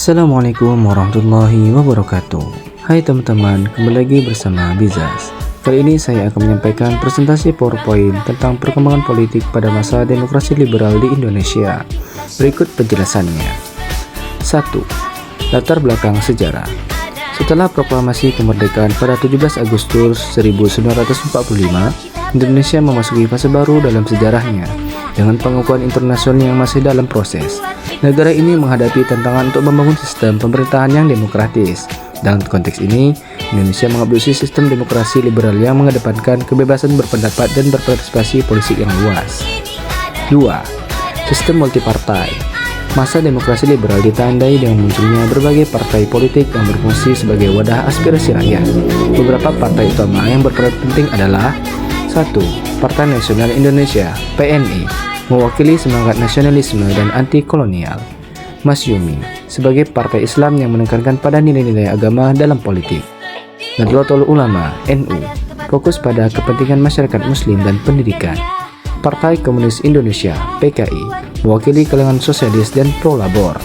Assalamualaikum warahmatullahi wabarakatuh. Hai teman-teman, kembali lagi bersama Bizas. Kali ini saya akan menyampaikan presentasi PowerPoint tentang perkembangan politik pada masa demokrasi liberal di Indonesia. Berikut penjelasannya. 1. Latar belakang sejarah. Setelah proklamasi kemerdekaan pada 17 Agustus 1945, Indonesia memasuki fase baru dalam sejarahnya. Dengan pengakuan internasional yang masih dalam proses, negara ini menghadapi tantangan untuk membangun sistem pemerintahan yang demokratis. Dalam konteks ini, Indonesia mengadopsi sistem demokrasi liberal yang mengedepankan kebebasan berpendapat dan berpartisipasi politik yang luas. 2. Sistem multipartai. Masa demokrasi liberal ditandai dengan munculnya berbagai partai politik yang berfungsi sebagai wadah aspirasi rakyat. Beberapa partai utama yang berperan penting adalah 1. Partai Nasional Indonesia (PNI), mewakili semangat nasionalisme dan anti-kolonial. Masyumi, sebagai partai Islam yang menekankan pada nilai-nilai agama dalam politik. Nahdlatul Ulama (NU), fokus pada kepentingan masyarakat Muslim dan pendidikan. Partai Komunis Indonesia (PKI), mewakili kalangan sosialis dan pro-labor.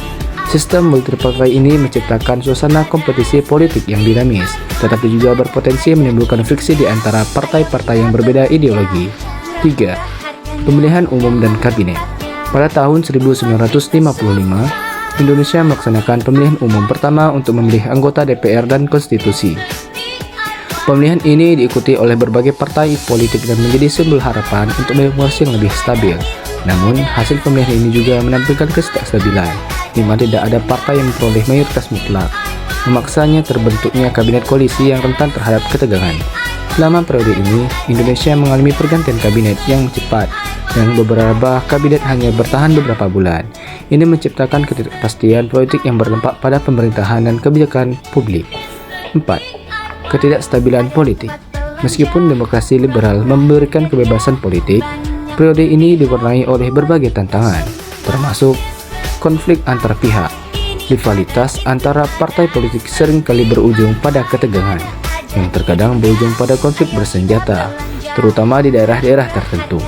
Sistem multipartai ini menciptakan suasana kompetisi politik yang dinamis, tetapi juga berpotensi menimbulkan friksi di antara partai-partai yang berbeda ideologi. 3. Pemilihan umum dan kabinet. Pada tahun 1955, Indonesia melaksanakan pemilihan umum pertama untuk memilih anggota DPR dan konstitusi. Pemilihan ini diikuti oleh berbagai partai politik dan menjadi simbol harapan untuk demokrasi yang lebih stabil. Namun, hasil pemilihan ini juga menampilkan ketidakstabilan, di mana tidak ada partai yang memperoleh mayoritas mutlak, memaksanya terbentuknya kabinet koalisi yang rentan terhadap ketegangan. Selama periode ini, Indonesia mengalami pergantian kabinet yang cepat, dan beberapa kabinet hanya bertahan beberapa bulan. Ini menciptakan ketidakpastian politik yang berdampak pada pemerintahan dan kebijakan publik. 4. Ketidakstabilan politik. Meskipun demokrasi liberal memberikan kebebasan politik, periode ini diwarnai oleh berbagai tantangan, termasuk konflik antar pihak. Rivalitas antara partai politik seringkali berujung pada ketegangan, yang terkadang berujung pada konflik bersenjata, terutama di daerah-daerah tertentu.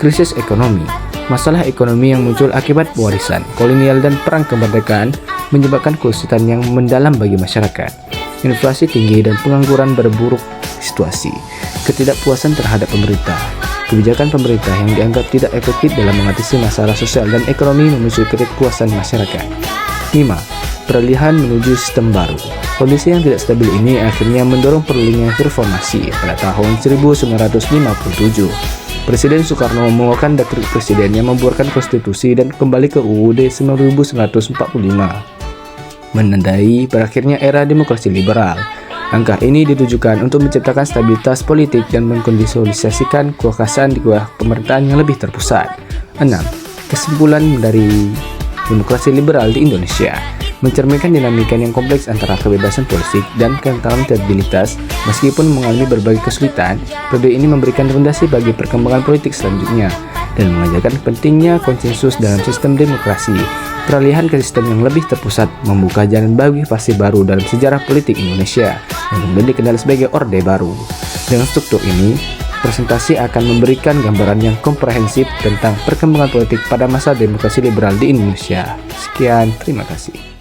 Krisis ekonomi. Masalah ekonomi yang muncul akibat warisan kolonial dan perang kemerdekaan menyebabkan kesulitan yang mendalam bagi masyarakat. Inflasi tinggi dan pengangguran berburuk situasi. Ketidakpuasan terhadap pemerintah. Kebijakan pemerintah yang dianggap tidak efektif dalam mengatasi masalah sosial dan ekonomi memicu ketidakpuasan masyarakat. 5. Peralihan menuju sistem baru. Kondisi yang tidak stabil ini akhirnya mendorong perlunya reformasi. Pada tahun 1957, Presiden Soekarno mengeluarkan dekret presiden yang membuarkan konstitusi dan kembali ke UUD 1945, menandai berakhirnya era demokrasi liberal. Langkah ini ditujukan untuk menciptakan stabilitas politik dan mengkonsolidasikan kekuasaan di bawah pemerintahan yang lebih terpusat. 6. Kesimpulan dari demokrasi liberal di Indonesia mencerminkan dinamika yang kompleks antara kebebasan politik dan akuntabilitas. Meskipun mengalami berbagai kesulitan, periode ini memberikan fondasi bagi perkembangan politik selanjutnya dan mengajarkan pentingnya konsensus dalam sistem demokrasi. Peralihan ke sistem yang lebih terpusat membuka jalan bagi fase baru dalam sejarah politik Indonesia yang kemudian dikenal sebagai Orde Baru. Dengan struktur ini, presentasi akan memberikan gambaran yang komprehensif tentang perkembangan politik pada masa demokrasi liberal di Indonesia. Sekian, terima kasih.